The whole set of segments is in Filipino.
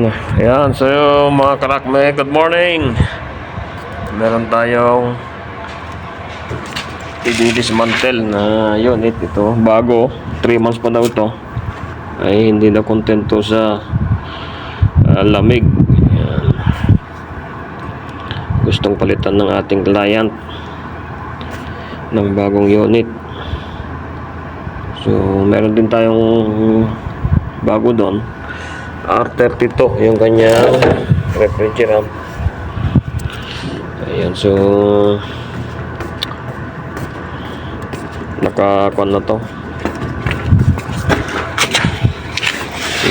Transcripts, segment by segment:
Ayan, so mga karakme, good morning. Meron tayong i-dismantle na unit. Ito, bago, 3 months pa daw ito. Ay hindi na kontento sa lamig. Ayan. Gustong palitan ng ating client ng bagong unit. So meron din tayong bago doon, R32 yung kanyang refrigerant. Ayan, so nakakuan na to.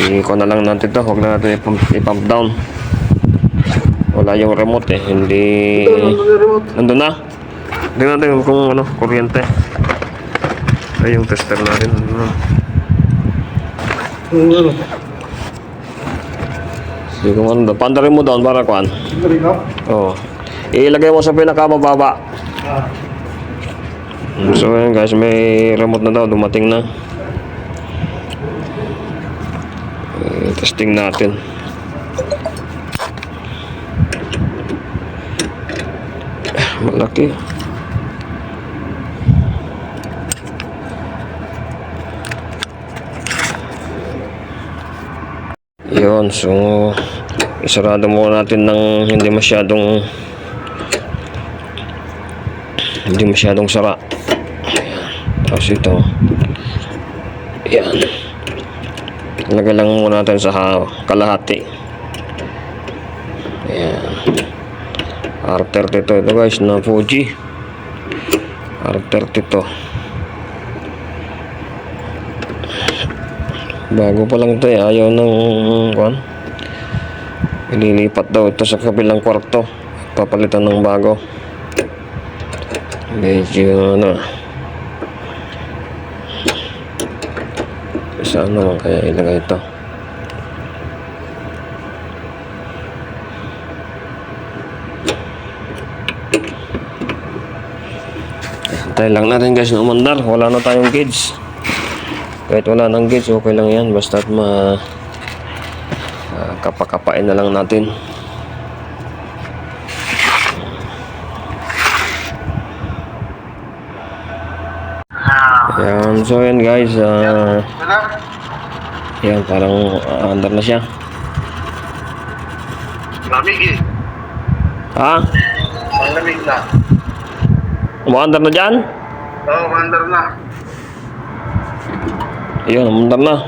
I-kuan na lang natin to, huwag na natin i-pump down. Wala yung remote eh, hindi nandun na. Tingnan natin kung ano, kuryente. Ay, yung tester natin. Sige, kung ano, pandarin mo doon para kuan. Oo. Ilagay mo sa pinakamababa. So ayan guys, may remote na daw, dumating na. Testing natin. Malaki. Yun, so isarado muna natin ng hindi masyadong sara. Ayan. Tapos ito, ayan, lagay lang muna natin sa kalahati. Ayan, R32 ito guys, na Fuji R32. Bago pa lang ito eh, ayaw ng kuan. Ililipat daw ito sa kabilang kwarto, papalitan ng bago. Medyo ano, saan naman kaya ilagay ito? Hintay lang natin guys na umandar. Wala na tayong gauge. Kahit wala nang gauge, okay lang yan, basta kapakapain na lang natin. Ayan, so yan guys, yan parang under na siya. Lamig eh. Ha? Ang lamig na. Umandar na dyan? Oo, mandar na. Ayun, umandar na.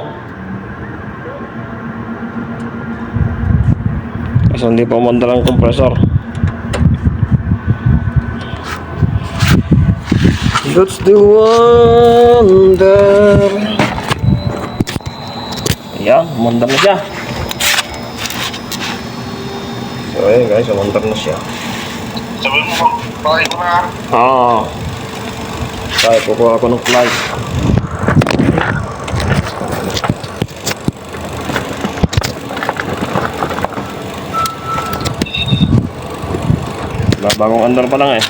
Kasi hindi pa umandar ang compressor. That's the wonder. Ayan, umandar na siya. So ayun guys, umandar na siya. Sabi mo, bakit ko na? Kaya kukuha ako ng fly. Bagong andar pa lang eh.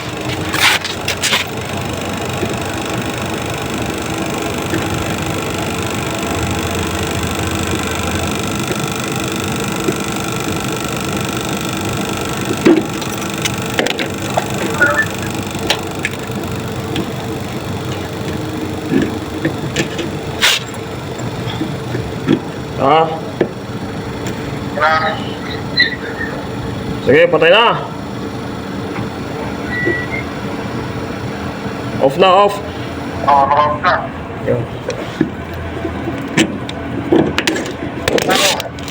Sige, patay na. Off na, off. Oo, off na. Yun.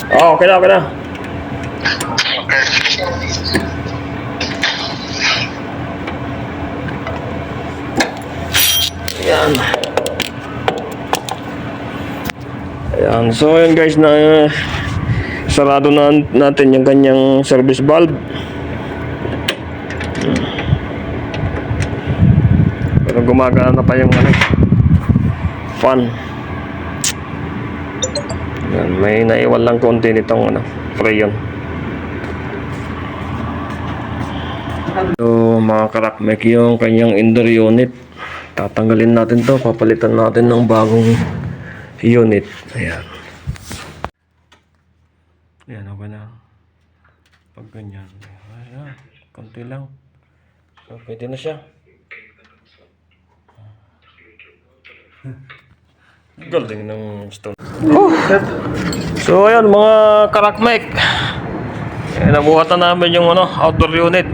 Okay na, okay na. Okay. Ayan. Ayan, so yun guys, na sarado na natin yung kanyang service valve. Pero gumagana pa yung fan. Ayan, may naiwan lang konti nitong freon. So mga karakmek, yung kanyang indoor unit, tatanggalin natin to, papalitan natin ng bagong unit. Ayan. Yan, okay na. Pag ganyan. Ayan, konti lang. So, pwede na siya. Galing ng stone. So, ayan, mga karakmek. Nabuhat na namin yung outdoor unit.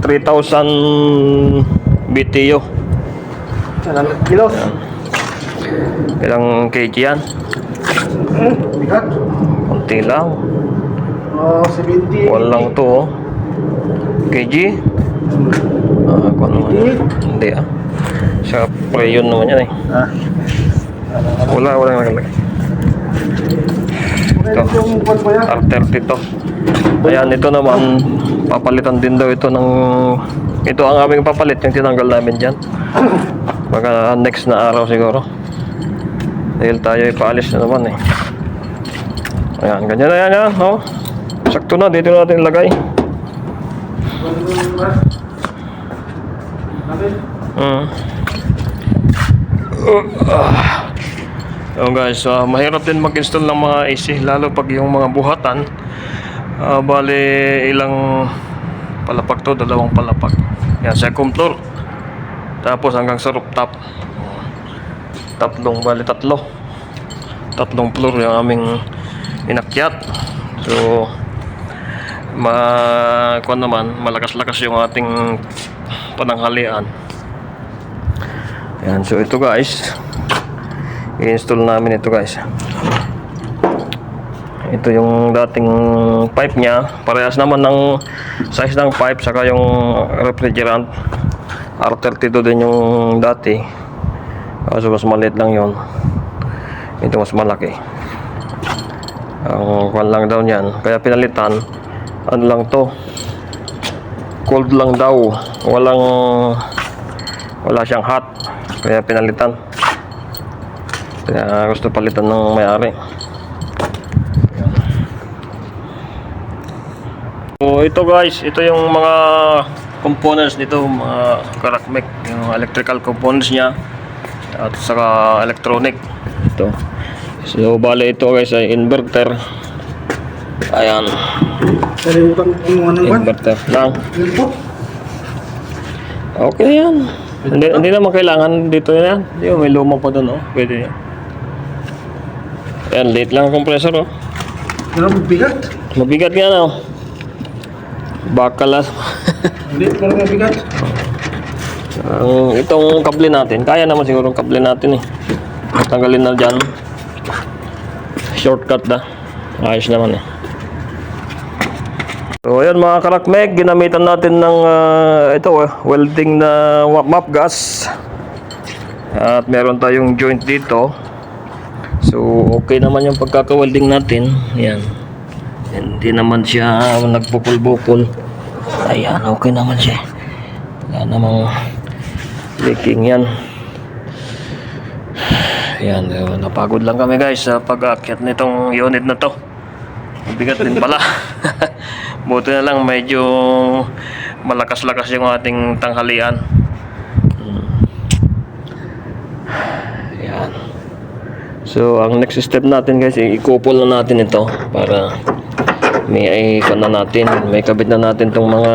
3,000 BTU. Ilang kilos? Ilang kg yan? Bigat? Konti lang. 70. Walang to, oh. Kg? Kung ano naman. Hindi, ah. Sa preyon naman yan, eh. Ah. Walang nakalagay. Ito. Yung kwan mo yan? R30 to. Ayan, ito naman, papalitan din daw ito ng... Ito ang aming papalit, yung tinanggal namin dyan. Baka next na araw siguro. Dahil tayo ipaalis na naman, eh. Ayan, ganyan na yan, oh. Sakto na, dito natin ilagay. So guys, mahirap din mag-install ng mga AC, lalo pag yung mga buhatan. Bali, ilang palapag to, 2 palapag. Yan, second floor. Tapos hanggang sa rooftop. Bali 3 floor yung aming inakyat. So, kuwan naman, malakas-lakas yung ating pananghalian. Yan, so ito guys, i-install namin ito guys. Ito yung dating pipe niya, parehas naman ng size ng pipe, saka yung refrigerant R32 din yung dati. So mas maliit lang yon, ito mas malaki. Ang kwan lang daw niyan, kaya pinalitan. Ano lang to, cold lang daw, wala siyang hot, kaya pinalitan. Kaya gusto palitan ng may-ari. So ito guys, ito yung mga components nito, mga karakmek, yung electrical components niya at saka electronic. Ito. So bale ito guys ay inverter. Ayan. Kalimutan kung ano ba? Inverter lang. Yun po. Okay yan. Hindi naman kailangan dito yan. Hindi, may luma pa doon, oh. Pwede yan. Ayan, late lang ang compressor, oh. Pero bigat. Mabigat nga na, oh. Bakalas. Hindi, pero bigat. Itong kable natin, kaya naman siguro ang kable natin, eh. Tanggalin na dyan. Shortcut na. Ayos naman, eh. So ayan mga karakmek, ginamitan natin ng welding na map gas. At meron tayong joint dito. So okay naman yung pagkaka-welding natin. Ayan. Hindi naman siya nagpupul-bukol. Ayan, okay naman siya. Wala namang leaking yan. Ayan, napagod lang kami guys sa pag-aakyat nitong unit na to. Bigat din pala. Buti na lang medyo malakas-lakas yung ating tanghalian. Ayan. So ang next step natin guys, i-couple na natin ito para may kabit na natin tong mga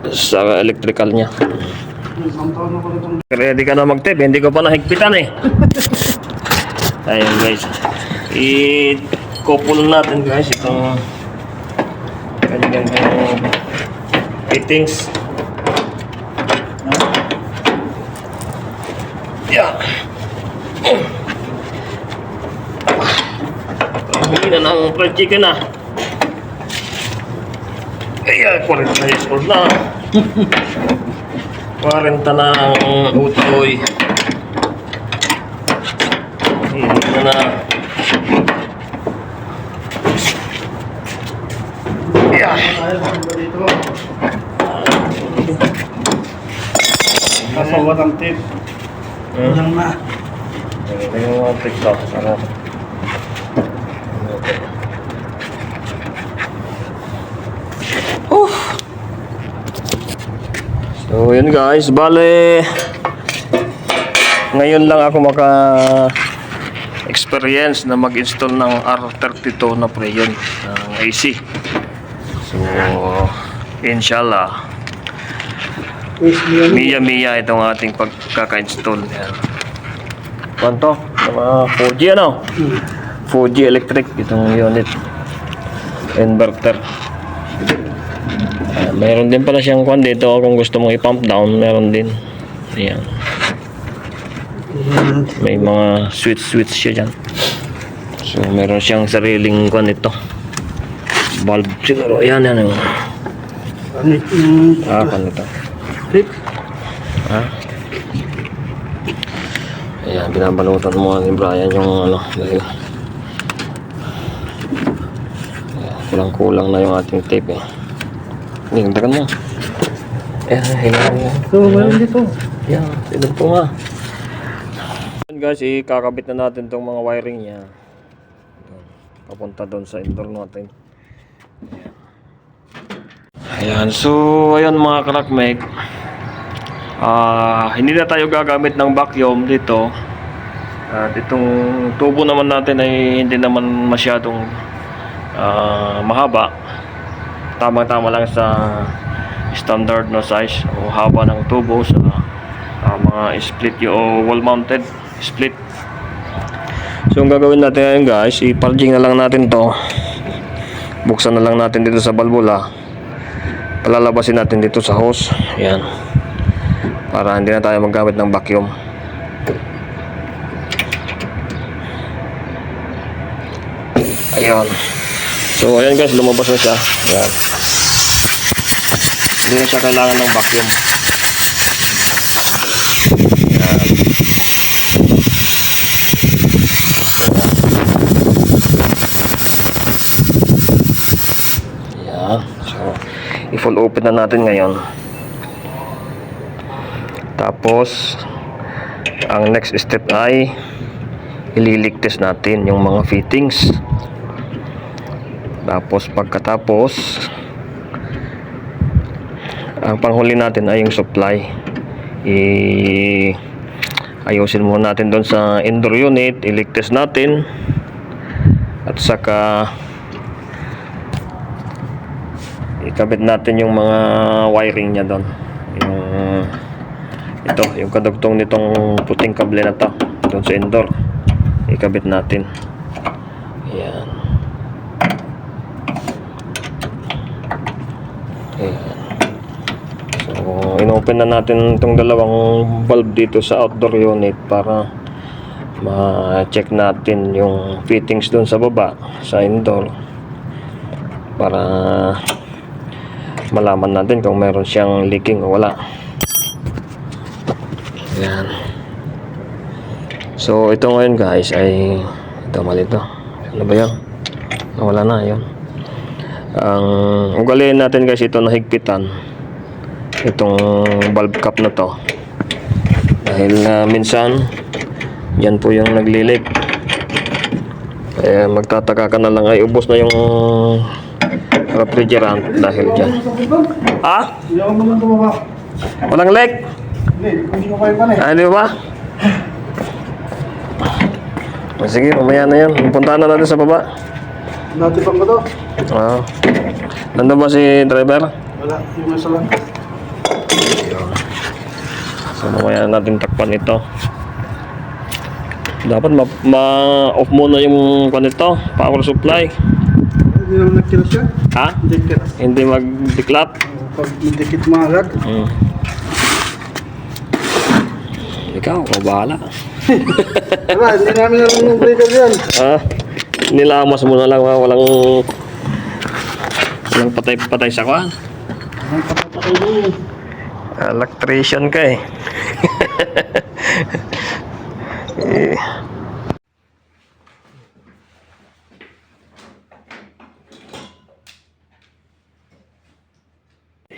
sa electrical nya. Ready ka na mag-tape? Hindi ko pa nahigpitan, eh. Ayun guys, i-couple natin guys itong kanyang fittings. Yeah. Hindi na ng fried chicken, ah. Kaya 40 years old na. 40 na ang utoy. Hindi na. Yeah. Kasawat ang tip. Yan na. Ito yung mga TikTok. So yun guys, bale ngayon lang ako experience na mag-install ng R32 na Freon ng AC. So, inshallah, Mia itong ating pagkaka-install. Yan. Kwanto? Mga Fuji ano? Fuji Electric itong unit. Inverter. Meron din pala siyang kwan dito kung gusto mong i-pump down, meron din. Ayan. May mga switch siya dyan. So meron siyang sariling kwan ito. Bulb siguro. Ayan yan yung kwan ito. Ha? Ayan, binabalutan mo ni Brian yung ano dahil kulang-kulang na yung ating tape eh. Hindi, tagan mo. Ayan, hilang yan. So, meron dito. Yan, ito po nga. Guys, ikakabit na natin itong mga wiring niya. Papunta doon sa indoor natin. Ayan, so ayan mga kalakmek. Hindi na tayo gagamit ng vacuum dito. At itong tubo naman natin ay hindi naman masyadong mahaba. Tama-tama lang sa standard na size o haba ng tubo sa mga split o wall mounted split. So ang gagawin natin ngayon guys, i-parging na lang natin to. Buksan na lang natin dito sa balbula. Palalabasin natin dito sa hose. Ayan. Para hindi na tayo maggamit ng vacuum. Ayan. So ayan guys, lumabas na siya. Ayan. Hindi na siya kailangan ng vacuum. Ayan. Ayan. So i-full open na natin ngayon. Tapos ang next step ay ililigtas natin yung mga fittings. Tapos pagkatapos ang panghuli natin ay yung supply. Ayusin muna natin doon sa indoor unit, iligtas natin at saka ikabit natin yung mga wiring niya doon. Yung kadugtong nitong puting kable na to doon sa indoor, ikabit natin. Ayan. Ayan. So inopen na natin itong dalawang bulb dito sa outdoor unit para ma-check natin yung fittings doon sa baba sa indoor, para malaman natin kung meron siyang leaking o wala. Ayan. So ito ngayon guys ay ito, mali ito. Ano ba yan? Nawala na yun. Ang ugaliin natin guys, ito nahigpitan itong bulb cap na to dahil minsan yan po yung naglilik. Magtataka ka na lang ay ubos na yung refrigerant dahil dyan. Hindi ako naman tumaba. Walang leak? Hindi, kung sumabay pa na eh. Ano ba? Sige, mamaya na yan. Puntahan na natin sa baba. Natipang ko to. Nandun ba si driver? Wala, yung nasa lang. So mamaya na natin takpan ito. Dapat ma-off muna yung kanito, power supply. Hindi naman nagkilas siya. Ha? Hindi kilas. Hindi mag-declat. Pag medikit mo agad. Ikaw, bahala. Wala, hindi namin alam yung breaker yan. Nilamas mo na lang, walang patay sa kwan. Ang kapatay mo. Electrician ka eh.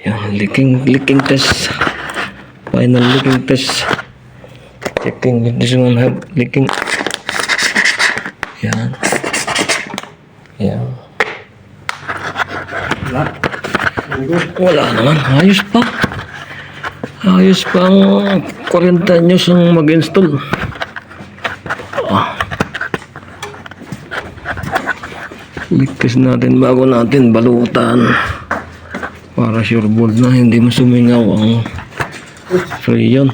Yan, leaking test. Final leaking test. Checking if this one have leaking. Yan. Yan. Wala naman. Ayos pa. Ayos pa ang 40 anyos ang mag-install. Ligtas natin bago natin balutan. Para sure bold na hindi mo sumingaw ang freon.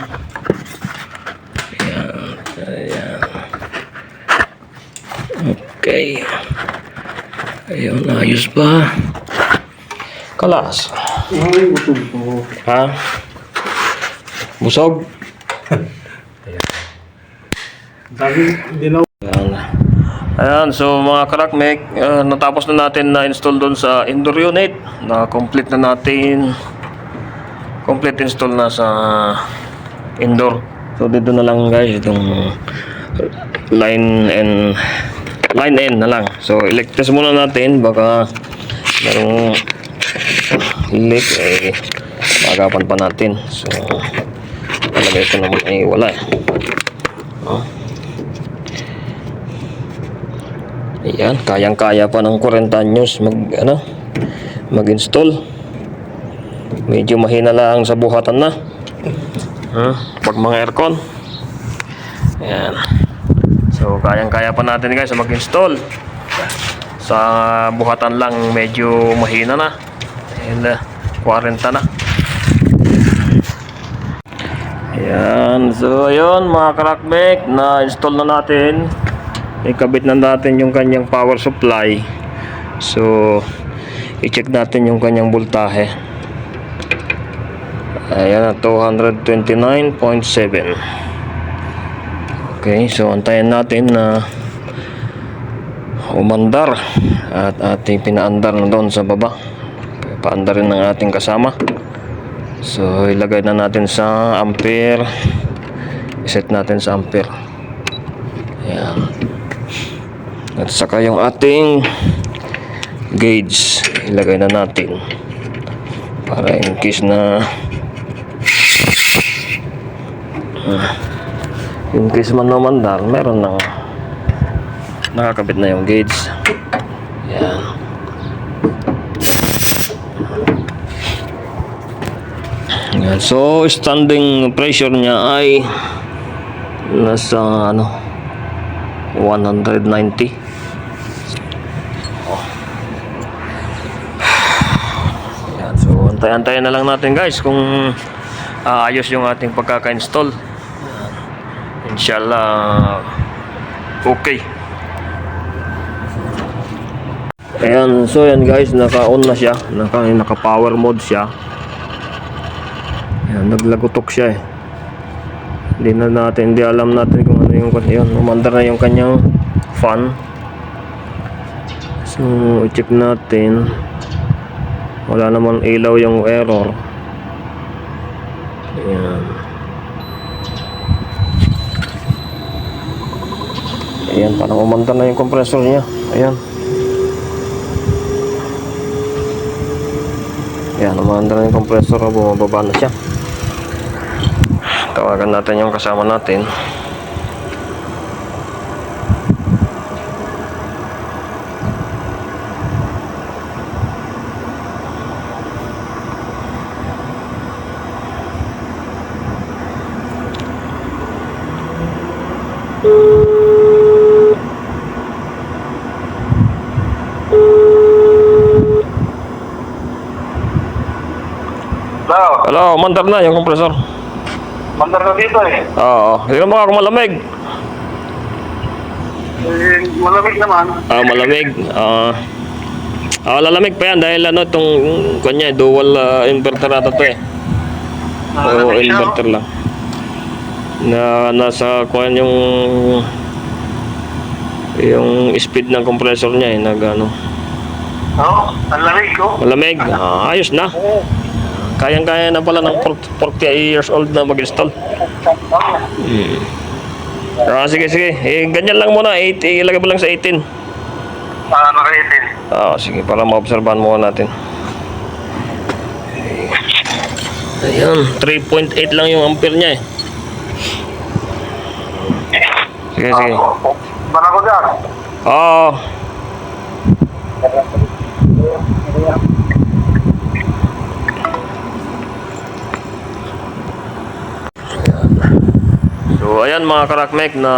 Ayan. Ayan. Okay. Ayun, ayos pa. Kalas. Ay, busog po. Ha? Busog? Sabi, hindi na. Ayan. Ayan, so mga karakmek, natapos na natin na install doon sa indoor unit. Na complete na natin. Complete install na sa indoor. So dito na lang guys, itong line N na lang. So electric muna natin, baka merong leak eh magapan pa natin. So talaga ito naman ay wala eh. Oh. Ayan, kayang-kaya pa ng 40 anyos mag-install. Medyo mahina lang sa buhatan na. Pag mga aircon. Ayan. So, kayang-kaya pa natin guys mag-install. Sa buhatan lang medyo mahina na. And 40 na. Ayan. So, ayun mga karakmek, na-install na natin. Ikabit na natin yung kanyang power supply. So i-check natin yung kanyang voltahe. Ayan, 229.7. Okay, so antayin natin na umandar. At ating pinaandar na doon sa baba. Paandar rin ng ating kasama. So ilagay na natin sa ampere. Iset natin sa ampere. Ayan. At saka yung ating gauge ilagay na natin para in case na man namandar, meron nang nakakabit na yung gauge. Yan. Yan. So standing pressure niya ay nasa 190. Antayin na lang natin guys kung ayos yung ating pagkaka-install. Inshallah okay. Ayan, so yan guys, naka-on na siya, naka-power mode siya. Ayan, naglagutok siya eh. Hindi alam natin kung ano yung yun, umandar na yung kanyang fan. So i-check natin. Wala naman ilaw yung error. Ayan. Ayan, parang umandar na yung compressor niya. Ayan. Ayan, umandar na yung compressor. Bumababa na siya. Tawagan natin yung kasama natin. Hello, mandar na yung compressor. Mandar na dito eh. Oo, hindi naman ako malamig. Malamig naman. Malamig. Lalamig pa yan dahil itong kanya dual inverter ata to eh. O inverter lang. Na nasa kuan yung speed ng compressor niya eh ang lamig ko. Malamig. Ayos na. Kayang-kaya na pala ng 40 years old na mag-install. Sige. Ganyan lang muna. Ilagay mo lang sa 18. Naka 18. Sige. Para maobserbahan muna natin. Ayan. 3.8 lang yung ampere niya eh. Sige. Bala ko dyan. So ayan mga karakmek, na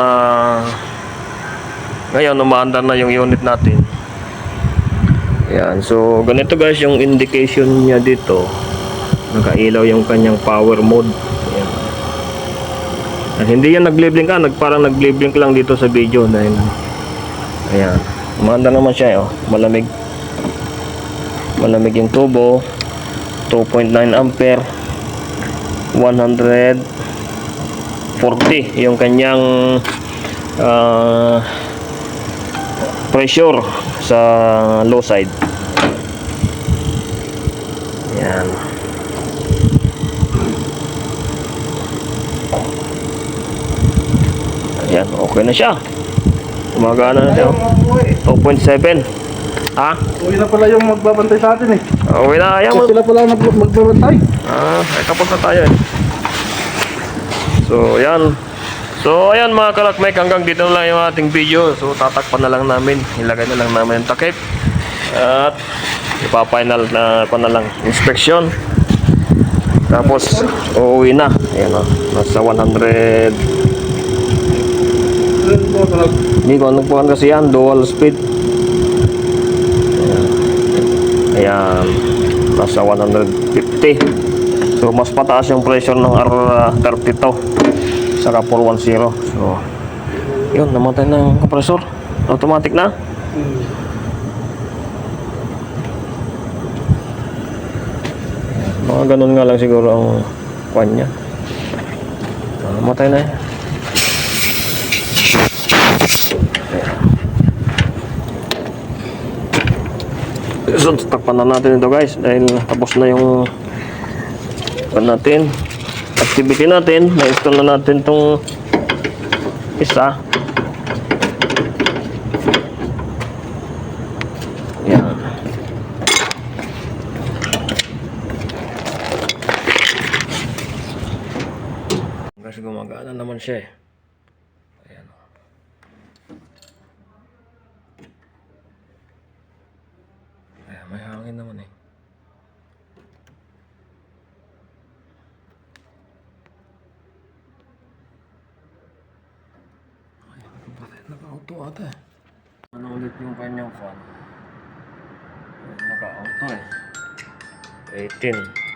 ngayon umaandar na yung unit natin. Yan. So, ganito guys yung indication niya dito. Nakailaw yung kanyang power mode. Ayan. At hindi yan nag-blink parang nag-blink lang dito sa video dahil ayan. Maganda naman siya, oh. Malamig. Malamig yung tubo. 2.9 ampere. 140 yung kanyang pressure sa low side. Yan. Ayan, okay na siya. Gumagana na siya. 2.7. Ha? Uwi na pala yung magbabantay sa atin eh. Okay na. Ayan. Sila pala magbabantay. Ay, tapos na tayo eh. So, yan. So, ayan mga kalakmek, hanggang dito na lang yung ating video. So, tatakpan na lang namin. Ilagay na lang namin yung takip. At ipa-final na pa na lang inspection. Tapos, uuwi na. Ayan o. Nasa 100. Hindi ko ano po kasi yan. Dual speed. Ayan. Nasa 150. So, mas pataas yung pressure ng R32. Saka 410. So, yun, namatay na yung compressor. Automatic na. Mga ganun nga lang siguro ang kwan niya. Namatay na yan. So, takpan na natin ito guys dahil tapos na yung natin activity natin. Na-install na natin tong isa. Yan. Kasi gumagana naman siya eh. Ayan. Ayan, may hangin naman eh. Naka-auto ata eh. Ano ulit yung kanyang fan? Naka-auto eh. 18.